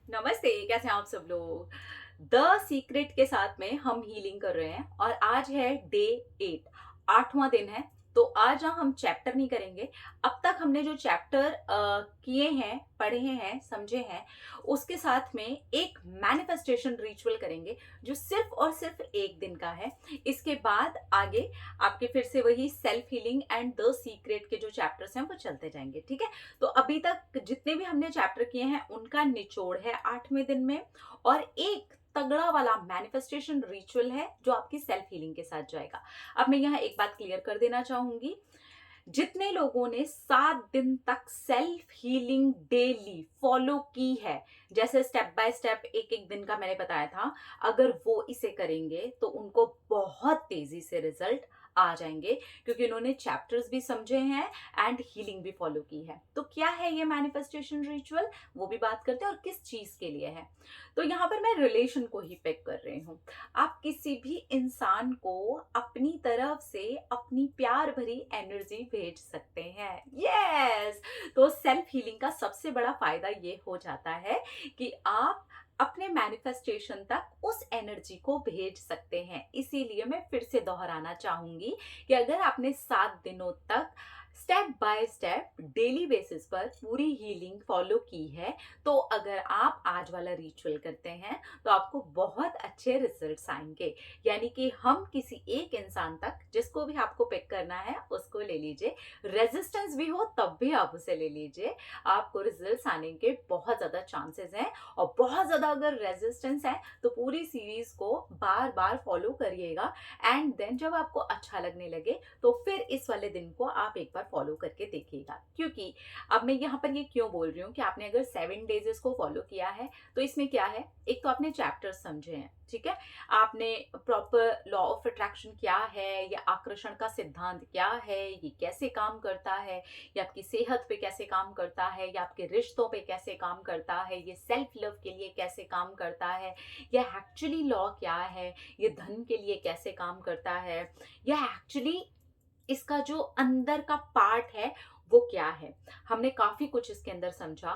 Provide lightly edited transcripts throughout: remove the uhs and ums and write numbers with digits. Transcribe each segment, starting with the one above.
नमस्ते, कैसे हैं आप सब लोग? द सीक्रेट के साथ में हम हीलिंग कर रहे हैं और आज है डे 8, 8वां दिन है। तो आज ना हम चैप्टर नहीं करेंगे। अब तक हमने जो चैप्टर किए हैं, पढ़े हैं, समझे हैं, उसके साथ में एक मैनिफेस्टेशन रिचुअल करेंगे जो सिर्फ और सिर्फ 1 दिन का है। इसके बाद आगे आपके फिर से वही self healing and the secret के जो चैप्टर्स हैं वो चलते जाएंगे, ठीक है? तो अभी तक जितने भी हमने चैप्टर किए हैं उनका निचोड़ है 8वें दिन में, और एक तगड़ा वाला मैनिफेस्टेशन रिचुअल है जो आपकी सेल्फ हीलिंग के साथ जाएगा। अब मैं यहाँ एक बात क्लियर कर देना चाहूंगी। जितने लोगों ने 7 दिन तक सेल्फ हीलिंग डेली फॉलो की है, जैसे स्टेप बाय स्टेप एक एक दिन का मैंने बताया था, अगर वो इसे करेंगे तो उनको बहुत तेजी से रिजल्ट आ जाएंगे, क्योंकि उन्होंने चैप्टर्स भी समझे हैं एंड हीलिंग भी फॉलो की है। तो क्या है ये मैनिफेस्टेशन रिचुअल, वो भी बात करते हैं, और किस चीज के लिए है। तो यहाँ पर मैं रिलेशन को ही पिक कर रही हूँ। आप किसी भी इंसान को अपनी तरफ से अपनी प्यार भरी एनर्जी भेज सकते हैं। यस, तो सेल्फ हीलिंग का सबसे बड़ा फायदा ये हो जाता है कि आप अपने मैनिफेस्टेशन तक उस एनर्जी को भेज सकते हैं। इसीलिए मैं फिर से दोहराना चाहूंगी कि अगर आपने 7 दिनों तक step by step daily basis पर पूरी हीलिंग फॉलो की है, तो अगर आप आज वाला रिचुअल करते हैं तो आपको बहुत अच्छे रिजल्ट्स आएंगे। यानी कि हम किसी एक इंसान तक, जिसको भी आपको पिक करना है उसको ले लीजिए, रेजिस्टेंस भी हो तब भी आप उसे ले लीजिए, आपको रिजल्ट्स आने के बहुत ज्यादा चांसेस हैं। और बहुत ज्यादा अगर रेजिस्टेंस है तो पूरी सीरीज को बार बार फॉलो करिएगा, एंड देन जब आपको अच्छा लगने लगे तो फिर इस वाले दिन को आप एक बार फॉलो करके देखिएगा। क्योंकि अब मैं यहाँ पर ये क्यों बोल रही हूँ कि आपने अगर 7 डेज इसको फॉलो किया है तो इसमें क्या है, एक तो आपने चैप्टर्स समझे हैं, ठीक है, आपने प्रॉपर लॉ ऑफ अट्रैक्शन क्या है, या आकर्षण का सिद्धांत क्या है, ये कैसे काम करता है, या आपकी सेहत पे कैसे काम करता है, या आपके रिश्तों पे कैसे काम करता है, ये सेल्फ लव के लिए कैसे काम करता है, या एक्चुअली लॉ क्या है, ये धन के लिए कैसे काम करता है, या एक्चुअली इसका जो अंदर का पार्ट है वो क्या है। हमने काफी कुछ इसके अंदर समझा।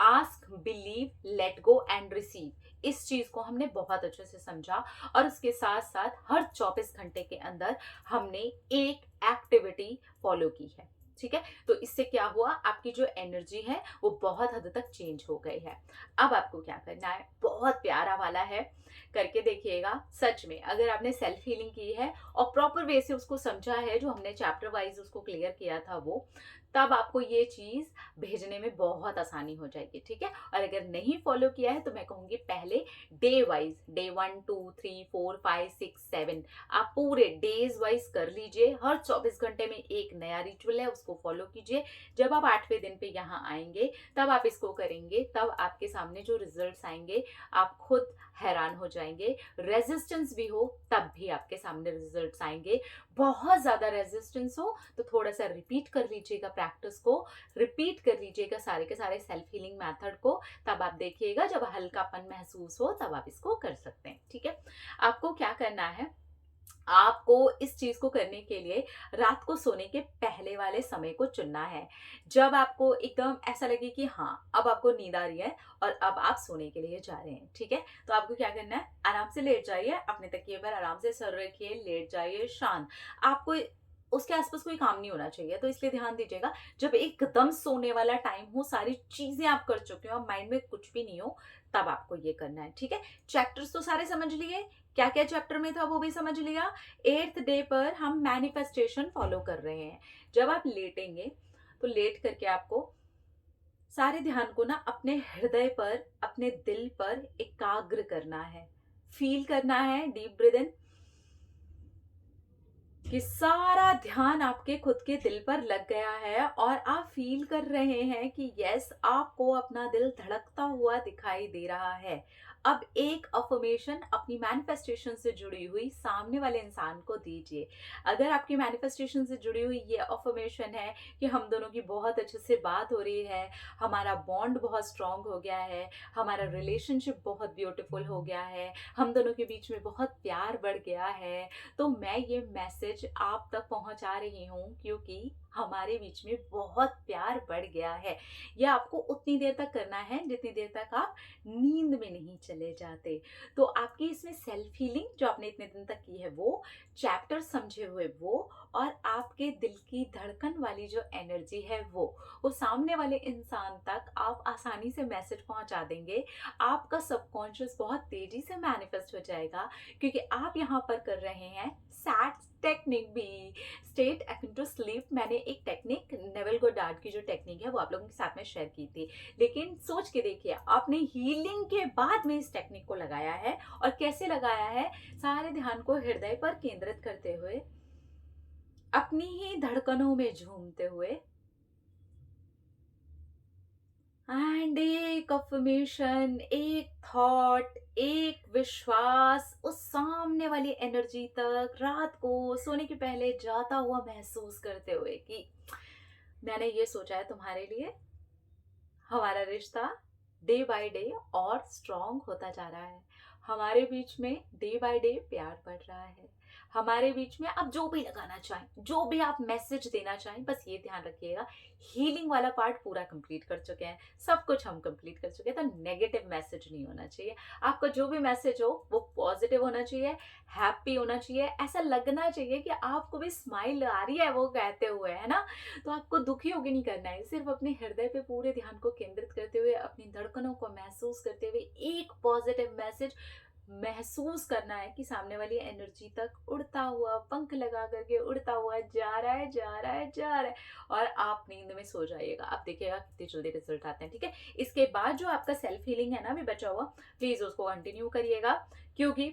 Ask, believe, let go and receive, इस चीज को हमने बहुत अच्छे से समझा। और उसके साथ साथ हर 24 घंटे के अंदर हमने एक एक्टिविटी फॉलो की है, ठीक है। तो इससे क्या हुआ, आपकी जो एनर्जी है वो बहुत हद तक चेंज हो गई है। अब आपको क्या करना है, बहुत प्यारा वाला है, करके देखिएगा। सच में अगर आपने सेल्फ हीलिंग की है और प्रॉपर वे से उसको समझा है, जो हमने चैप्टर वाइज उसको क्लियर किया था वो, तब आपको ये चीज भेजने में बहुत आसानी हो जाएगी, ठीक है। और अगर नहीं फॉलो किया है तो मैं कहूंगी पहले डे वाइज, डे 1 2 3 4 5 6 7, आप पूरे डेज वाइज कर लीजिए। हर 24 घंटे में एक नया रिचुअल है, उसको फॉलो कीजिए। जब आप 8वें दिन पे यहाँ आएंगे तब आप इसको करेंगे, तब आपके सामने जो रिजल्ट्स आएंगे आप खुद हैरान हो जाएंगे। रेजिस्टेंस भी हो तब भी आपके सामने रिजल्ट्स आएंगे। बहुत ज्यादा रेजिस्टेंस हो तो थोड़ा सा रिपीट कर लीजिएगा, प्रैक्टिस को रिपीट कर लीजिएगा, सारे के सारे सेल्फ हीलिंग मेथड को। तब आप देखिएगा जब हल्कापन महसूस हो तब आप इसको कर सकते हैं, ठीक है। आपको क्या करना है, आपको इस चीज को करने के लिए रात को सोने के पहले वाले समय को चुनना है, जब आपको एकदम ऐसा लगे कि हाँ अब आपको नींद आ रही है और अब आप सोने के लिए जा रहे हैं, ठीक है। तो आपको क्या करना है, आराम से लेट जाइए, अपने तकिए पर आराम से सर रखिए, लेट जाइए शांत। आपको उसके आसपास कोई काम नहीं होना चाहिए, तो इसलिए ध्यान दीजिएगा जब एकदम सोने वाला टाइम हो, सारी चीजें आप कर चुके हो, माइंड में कुछ भी नहीं हो, तब आपको ये करना है, ठीक है। चैप्टर्स तो सारे समझ लिए, क्या क्या चैप्टर में था वो भी समझ लिया। 8th डे पर हम मैनिफेस्टेशन फॉलो कर रहे हैं। जब आप लेटेंगे तो लेट करके आपको सारे ध्यान को ना अपने हृदय पर, अपने दिल पर एकाग्र करना है, फील करना है। डीप ब्रीथ इन, कि सारा ध्यान आपके खुद के दिल पर लग गया है और आप फील कर रहे हैं कि यस, आपको अपना दिल धड़कता हुआ दिखाई दे रहा है। अब एक अफर्मेशन अपनी मैनिफेस्टेशन से जुड़ी हुई सामने वाले इंसान को दीजिए। अगर आपकी मैनिफेस्टेशन से जुड़ी हुई ये अफर्मेशन है कि हम दोनों की बहुत अच्छे से बात हो रही है, हमारा बॉन्ड बहुत स्ट्रांग हो गया है, हमारा रिलेशनशिप बहुत ब्यूटीफुल हो गया है, हम दोनों के बीच में बहुत प्यार बढ़ गया है, तो मैं ये मैसेज आप तक पहुंचा रही हूँ, क्योंकि हमारे बीच में बहुत प्यार बढ़ गया है। यह आपको उतनी देर तक करना है जितनी देर तक आप नींद में नहीं चले जाते। तो आपकी इसमें सेल्फ हीलिंग जो आपने इतने दिन तक की है चैप्टर समझे हुए और आपके दिल की धड़कन वाली जो एनर्जी है वो सामने वाले इंसान तक आप आसानी से मैसेज पहुंचा देंगे। आपका सबकॉन्शियस बहुत तेजी से मैनिफेस्ट हो जाएगा, क्योंकि आप यहाँ पर कर रहे हैं सैट टेक्निक भी, स्टेट टू स्लीप। मैंने एक टेक्निक नेवल गोडार्ड की जो टेक्निक है वो आप लोगों के साथ में शेयर की थी, लेकिन सोच के देखिए आपने हीलिंग के बाद में इस टेक्निक को लगाया है। और कैसे लगाया है? सारे ध्यान को हृदय पर केंद्रित करते हुए, अपनी ही धड़कनों में झूमते हुए, एंड एक अफर्मेशन, एक थॉट, एक विश्वास उस सामने वाली एनर्जी तक रात को सोने के पहले जाता हुआ महसूस करते हुए कि मैंने ये सोचा है तुम्हारे लिए, हमारा रिश्ता डे बाय डे और स्ट्रॉन्ग होता जा रहा है, हमारे बीच में डे बाय डे प्यार बढ़ रहा है, हमारे बीच में आप जो भी लगाना चाहें, जो भी आप मैसेज देना चाहें, बस ये ध्यान रखिएगा हीलिंग वाला पार्ट पूरा कंप्लीट कर चुके हैं, सब कुछ हम कंप्लीट कर चुके हैं, तो नेगेटिव मैसेज नहीं होना चाहिए। आपका जो भी मैसेज हो वो पॉजिटिव होना चाहिए, हैप्पी होना चाहिए, ऐसा लगना चाहिए कि आपको भी स्माइल आ रही है वो कहते हुए, है ना। तो आपको दुखी होके नहीं करना है, सिर्फ अपने हृदय पे पूरे ध्यान को केंद्रित करते हुए, अपनी धड़कनों को महसूस करते हुए एक पॉजिटिव मैसेज महसूस करना है कि सामने वाली एनर्जी तक उड़ता हुआ, पंख लगा करके उड़ता हुआ जा रहा है, जा रहा है, जा रहा है, और आप नींद में सो जाइएगा। आप देखिएगा कितनी जल्दी रिजल्ट आते हैं। ठीक है, इसके बाद जो आपका सेल्फ हीलिंग है ना अभी बचा हुआ, प्लीज उसको कंटिन्यू करिएगा, क्योंकि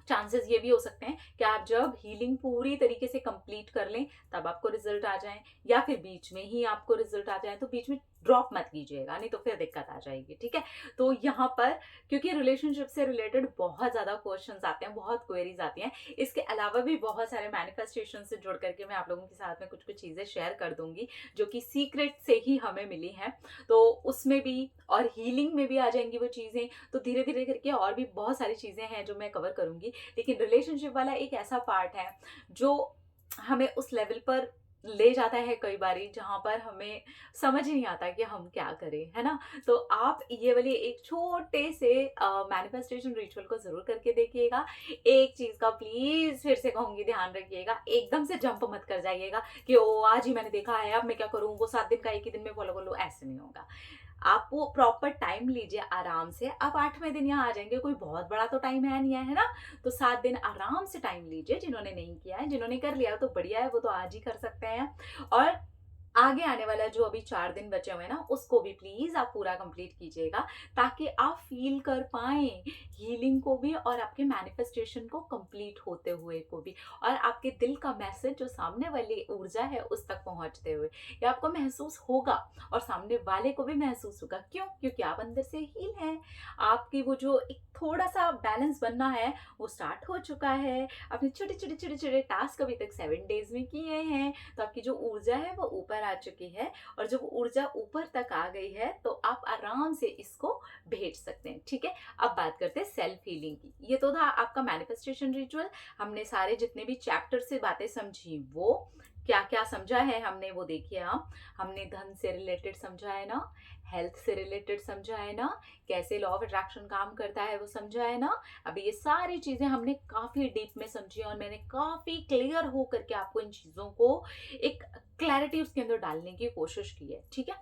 चांसेस ये भी हो सकते हैं कि आप जब हीलिंग पूरी तरीके से कंप्लीट कर लें तब आपको रिजल्ट आ जाए, या फिर बीच में ही आपको रिजल्ट आ जाए। तो बीच में ड्रॉप मत कीजिएगा, नहीं तो फिर दिक्कत आ जाएगी। ठीक है, तो यहाँ पर क्योंकि रिलेशनशिप से रिलेटेड बहुत ज्यादा क्वेश्चंस आते हैं, बहुत क्वेरीज आती हैं, इसके अलावा भी बहुत सारे मैनिफेस्टेशन से जुड़ करके मैं आप लोगों के साथ में कुछ कुछ चीजें शेयर कर दूंगी जो कि सीक्रेट से ही हमें मिली हैं। तो उसमें भी और हीलिंग में भी आ जाएंगी वो चीजें। तो धीरे धीरे करके और भी बहुत सारी चीजें हैं जो मैं कवर करूंगी, लेकिन रिलेशनशिप वाला एक ऐसा पार्ट है जो हमें उस लेवल पर ले जाता है कई बारी जहां पर हमें समझ ही नहीं आता कि हम क्या करें, है ना। तो आप ये वाली एक छोटे से मैनिफेस्टेशन रिचुअल को जरूर करके देखिएगा। एक चीज का प्लीज फिर से कहूंगी ध्यान रखिएगा, एकदम से जंप मत कर जाइएगा कि ओ आज ही मैंने देखा है अब मैं क्या करूं, वो 7 दिन का एक ही दिन में फॉलो कर लो, ऐसे नहीं होगा। आप वो प्रॉपर टाइम लीजिए आराम से। आप 8वें दिन यहाँ आ जाएंगे, कोई बहुत बड़ा तो टाइम है ना। तो 7 दिन आराम से टाइम लीजिए। जिन्होंने नहीं किया है, जिन्होंने कर लिया तो बढ़िया है, वो तो आज ही कर सकते हैं। और आगे आने वाला जो अभी 4 दिन बचे हुए हैं ना, उसको भी प्लीज आप पूरा कंप्लीट कीजिएगा, ताकि आप फील कर पाए हीलिंग को भी और आपके मैनिफेस्टेशन को कंप्लीट होते हुए को भी, और आपके दिल का मैसेज जो सामने वाली ऊर्जा है उस तक पहुंचते हुए ये आपको महसूस होगा, और सामने वाले को भी महसूस होगा। क्यों? क्योंकि आप अंदर से हील हैं। आपकी वो जो एक थोड़ा सा बैलेंस बनना है वो स्टार्ट हो चुका है। अपने छोटे छोटे छोटे छोटे टास्क अभी तक 7 डेज में किए हैं, तो आपकी जो ऊर्जा है वो ऊपर आ चुकी है, और जब ऊर्जा ऊपर तक आ गई है तो आप आराम से इसको भेज सकते हैं। ठीक है, अब बात करते हैं सेल्फ हीलिंग की। ये तो था आपका मैनिफेस्टेशन रिचुअल। हमने सारे जितने भी चैप्टर से बातें समझी, वो क्या क्या समझा है हमने वो देखिए आप। हमने धन से रिलेटेड समझा है ना, हेल्थ से रिलेटेड समझा है ना, कैसे लॉ ऑफ अट्रैक्शन काम करता है वो समझा है ना। अभी ये सारी चीजें हमने काफी डीप में समझी, और मैंने काफी क्लियर हो करके आपको इन चीजों को एक क्लैरिटी उसके अंदर डालने की कोशिश की है। ठीक है,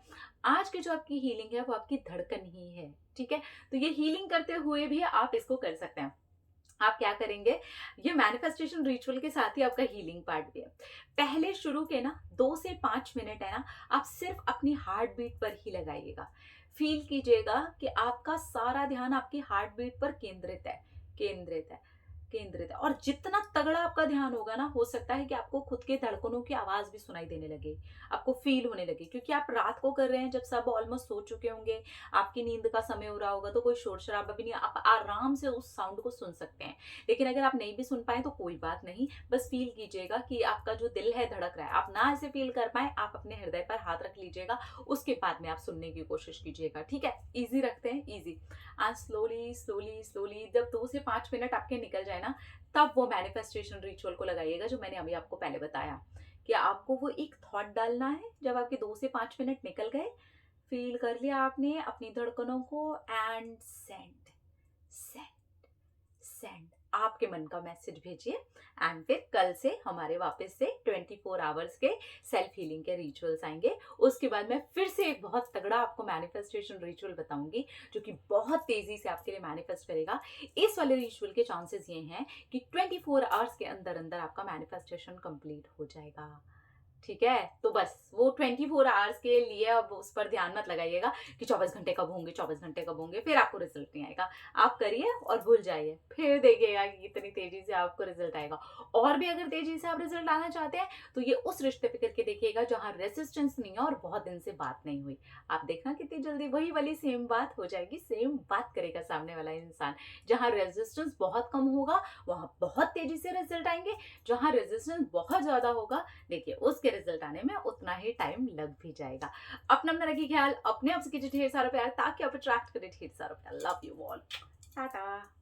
आज की जो आपकी हीलिंग है वो आपकी धड़कन ही है। ठीक है, तो ये हीलिंग करते हुए भी आप इसको कर सकते हैं। आप क्या करेंगे, ये मैनिफेस्टेशन रिचुअल के साथ ही आपका हीलिंग पार्ट भी है। पहले शुरू के ना 2 से 5 मिनट है ना, आप सिर्फ अपनी हार्ट बीट पर ही लगाइएगा। फील कीजिएगा कि आपका सारा ध्यान आपकी हार्ट बीट पर केंद्रित है, केंद्रित है, केंद्रित है। और जितना तगड़ा आपका ध्यान होगा ना, हो सकता है कि आपको खुद के धड़कनों की आवाज भी सुनाई देने लगे, आपको फील होने लगे, क्योंकि आप रात को कर रहे हैं जब सब ऑलमोस्ट सो चुके होंगे, आपकी नींद का समय हो रहा होगा, तो कोई शोर शराबा भी नहीं, आप आराम से उस साउंड को सुन सकते हैं। लेकिन अगर आप नहीं भी सुन पाए तो कोई बात नहीं, बस फील कीजिएगा कि आपका जो दिल है धड़क रहा है। आप ना ऐसे फील कर पाए, आप अपने हृदय पर हाथ रख लीजिएगा, उसके बाद में आप सुनने की कोशिश कीजिएगा। ठीक है, इजी रखते हैं, इजी। आज स्लोली स्लोली स्लोली जब 2 से 5 मिनट आपके निकल जाए ना, तब वो मैनिफेस्टेशन रिचुअल को लगाइएगा जो मैंने अभी आपको पहले बताया, कि आपको वो एक थॉट डालना है। जब आपके 2 से 5 मिनट निकल गए, फील कर लिया आपने अपनी धड़कनों को एंड सेंड, सेंड, सेंड, आपके मन का मैसेज भेजिए। एंड फिर कल से हमारे वापस से 24 आवर्स के सेल्फ हीलिंग के रिचुअल्स आएंगे। उसके बाद मैं फिर से एक बहुत तगड़ा आपको मैनिफेस्टेशन रिचुअल बताऊंगी जो कि बहुत तेजी से आपके लिए मैनिफेस्ट करेगा। इस वाले रिचुअल के चांसेस ये हैं कि 24 आवर्स के अंदर अंदर आपका मैनिफेस्टेशन कंप्लीट हो जाएगा। ठीक है, तो बस वो 24 आवर्स के लिए अब उस पर ध्यान मत लगाइएगा कि 24 घंटे कब होंगे, 24 घंटे कब होंगे, फिर आपको रिजल्ट नहीं आएगा। आप करिए और भूल जाइए, फिर देखिएगा कि कितनी तेजी से आपको रिजल्ट आएगा। और भी अगर तेजी से आप रिजल्ट लाना चाहते हैं तो ये उस रिश्ते पे करके देखिएगा जहाँ रेजिस्टेंस नहीं है और बहुत दिन से बात नहीं हुई। आप देखना कितनी जल्दी वही वाली सेम बात हो जाएगी, सेम बात करेगा सामने वाला इंसान। जहाँ रेजिस्टेंस बहुत कम होगा वहां बहुत तेजी से रिजल्ट आएंगे, जहाँ रेजिस्टेंस बहुत ज्यादा होगा देखिए उसके रिजल्ट आने में उतना ही टाइम लग भी जाएगा। अपना अपना रखिए ख्याल, अपने आप से कीजिए ढेर सारा प्यार ताकि आप अट्रैक्ट करें ढेर सारा प्यार। Love you all, Tata.